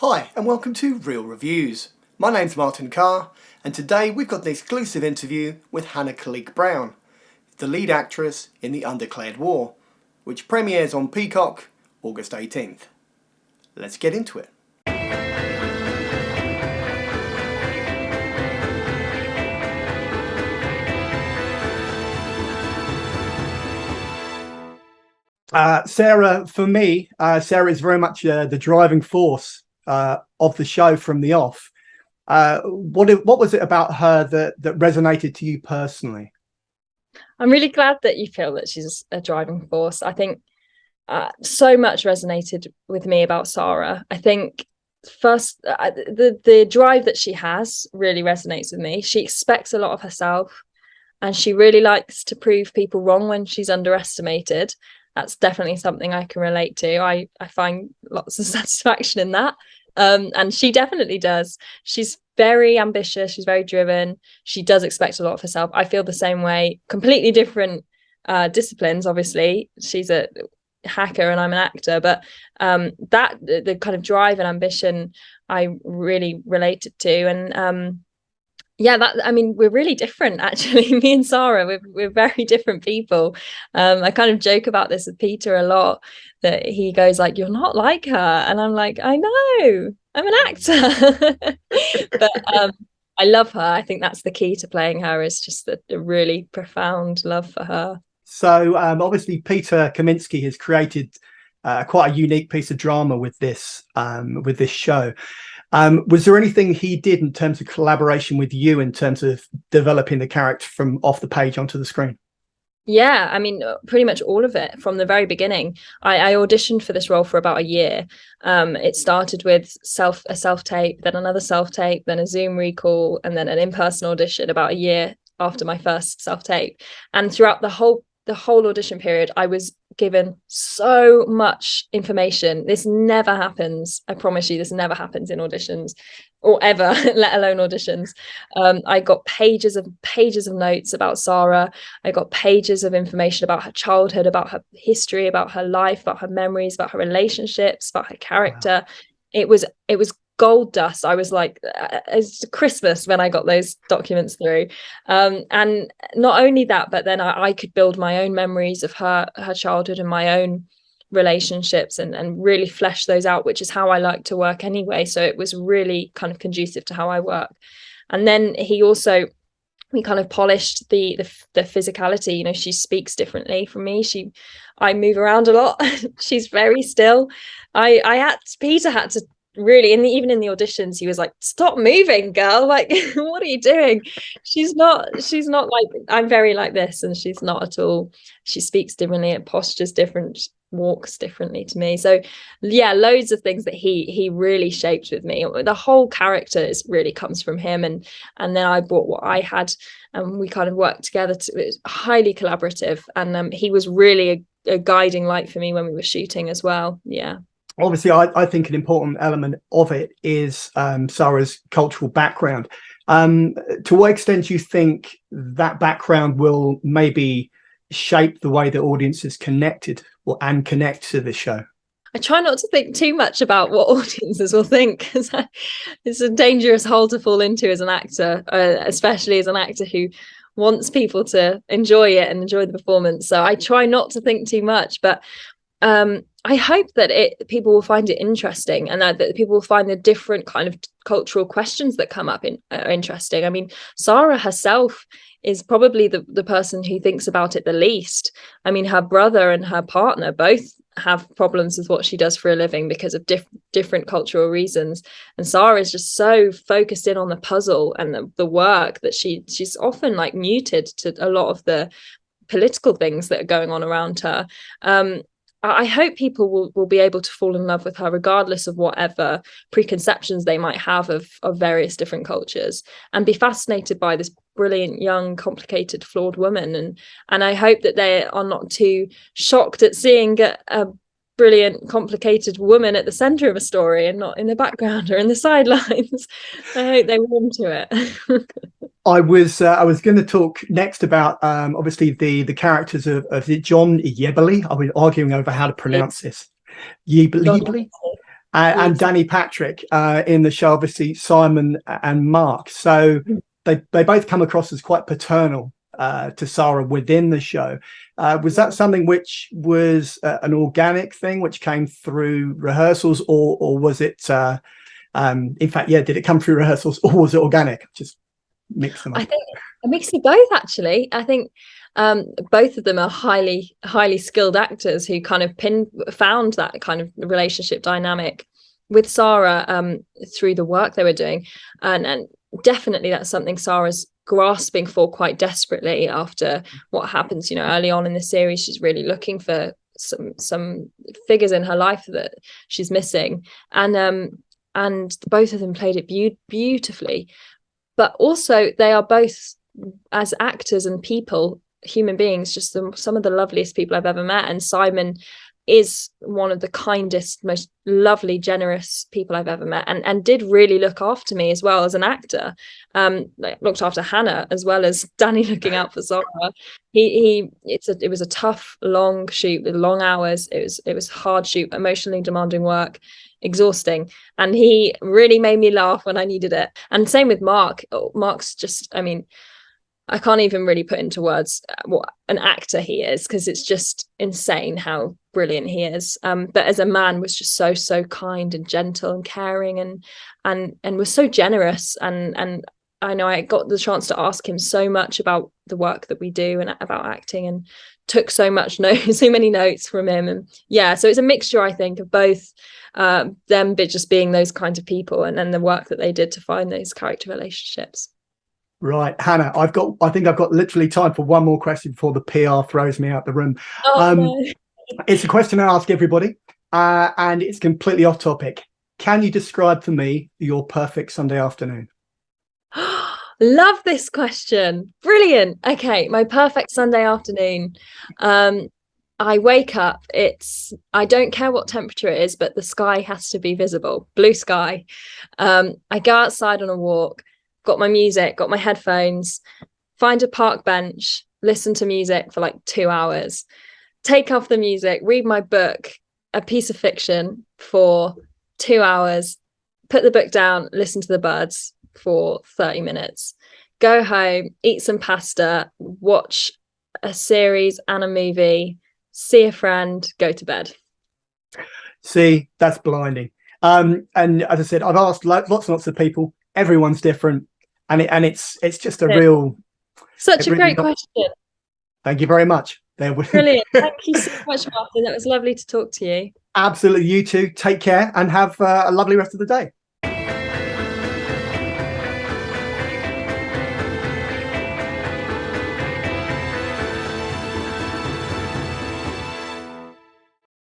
Hi and welcome to Real Reviews. My name's Martin Carr and today we've got an exclusive interview with Khalique-Brown, the lead actress in the Undeclared War, which premieres on Peacock August 18th. Let's get into it. Sarah, for me, Sarah is very much the driving force of the show from the off. What was it about her that resonated to you personally? I'm really glad that you feel that she's a driving force. I think so much resonated with me about Sarah. I think first, the drive that she has really resonates with me. She expects a lot of herself, and she really likes to prove people wrong when she's underestimated. That's definitely something I can relate to. I find lots of satisfaction in that. And she definitely does. She's very ambitious. She's very driven. She does expect a lot of herself. I feel the same way. Completely different disciplines. Obviously, she's a hacker and I'm an actor, but that the kind of drive and ambition I really related to. And yeah, that I mean, we're really different actually. Me and Sarah, we're very different people. I kind of joke about this with Peter a lot, that he goes like, "You're not like her," and I'm like, "I know, I'm an actor." But I love her. I think that's the key to playing her, is just a really profound love for her. So obviously Peter Kaminsky has created quite a unique piece of drama with this show. Was there anything he did in terms of collaboration with you in terms of developing the character from off the page onto the screen? Yeah, I mean, pretty much all of it from the very beginning. I auditioned for this role for about a year. It started with a self tape, then another self tape, then a Zoom recall, and then an in-person audition about a year after my first self tape. And throughout the whole audition period, I was given so much information. This never happens. I promise you, this never happens in auditions or ever, let alone auditions. I got pages of notes about Sarah. I got pages of information about her childhood, about her history, about her life, about her memories, about her relationships, about her Wow. character. It was gold dust. I was like, it's Christmas when I got those documents through. And not only that, but then I could build my own memories of her childhood and my own relationships, and really flesh those out, which is how I like to work anyway. So it was really kind of conducive to how I work. And then we kind of polished the physicality. You know, she speaks differently from me. I move around a lot. She's very still. Peter had to really, even in the auditions, he was like, "Stop moving, girl, like what are you doing?" She's not like, I'm very like this, and she's not at all. She speaks differently, it postures different, walks differently to me. So yeah, loads of things that he really shaped with me. The whole character really comes from him, and then I brought what I had, and we kind of worked together. It was highly collaborative, and he was really a guiding light for me when we were shooting as well. Yeah. Obviously, I think an important element of it is Sarah's cultural background. To what extent do you think that background will maybe shape the way that audiences connect to the show? I try not to think too much about what audiences will think, because it's a dangerous hole to fall into as an actor, especially as an actor who wants people to enjoy it and enjoy the performance. So I try not to think too much, but I hope that people will find it interesting, and that people will find the different kind of cultural questions that come up interesting. I mean, Sarah herself is probably the person who thinks about it the least. I mean, her brother and her partner both have problems with what she does for a living because of different cultural reasons, and Sarah is just so focused in on the puzzle and the work that she's often like muted to a lot of the political things that are going on around her. I hope people will be able to fall in love with her regardless of whatever preconceptions they might have of various different cultures, and be fascinated by this brilliant, young, complicated, flawed woman. And I hope that they are not too shocked at seeing a brilliant, complicated woman at the center of a story and not in the background or in the sidelines. I hope they warm to it. I was going to talk next about obviously the characters of John Yebeli. I've been arguing over how to pronounce this. John, Yebeli. and Danny Patrick in the show, obviously Simon and Mark. So they both come across as quite paternal to Sarah within the show. Was that something which was an organic thing which came through rehearsals, or was it in fact, did it come through rehearsals, or was it organic? Just mix them up. I think a mix of both, actually. I think both of them are highly skilled actors who kind of found that kind of relationship dynamic with Sarah through the work they were doing, and definitely that's something Sarah's grasping for quite desperately after what happens, early on in the series. She's really looking for some figures in her life that she's missing, and both of them played it beautifully. But also they are both, as actors and people, human beings, just some of the loveliest people I've ever met. And Simon is one of the kindest, most lovely, generous people I've ever met, and did really look after me as well as an actor. Looked after Hannah as well as Danny looking out for Sarah. It was a tough, long shoot with long hours. It was hard shoot, emotionally demanding work, exhausting, and he really made me laugh when I needed it. And same with Mark. Mark's just, I can't even really put into words what an actor he is, because it's just insane how brilliant he is. But as a man, was just so kind and gentle and caring, and was so generous. And I know I got the chance to ask him so much about the work that we do and about acting, and took so many notes from him. And so it's a mixture, I think, of both them just being those kinds of people, and then the work that they did to find those character relationships. Right, Hannah, I think I've got literally time for one more question before the PR throws me out the room. No. It's a question I ask everybody, and it's completely off topic. Can you describe for me your perfect Sunday afternoon? Love this question. Brilliant. Okay, my perfect Sunday afternoon. I wake up, I don't care what temperature it is, but the sky has to be visible, blue sky. I go outside on a walk, got my music, got my headphones, find a park bench, listen to music for like 2 hours, take off the music, read my book, a piece of fiction for 2 hours, put the book down, listen to the birds for 30 minutes, go home, eat some pasta, watch a series and a movie, see a friend, go to bed. See, that's blinding. And as I said, I've asked lots and lots of people. Everyone's different, and it's just a real, such a great question. Thank you very much. Brilliant. Thank you so much, Martin. That was lovely to talk to you. Absolutely. You too. Take care and have a lovely rest of the day.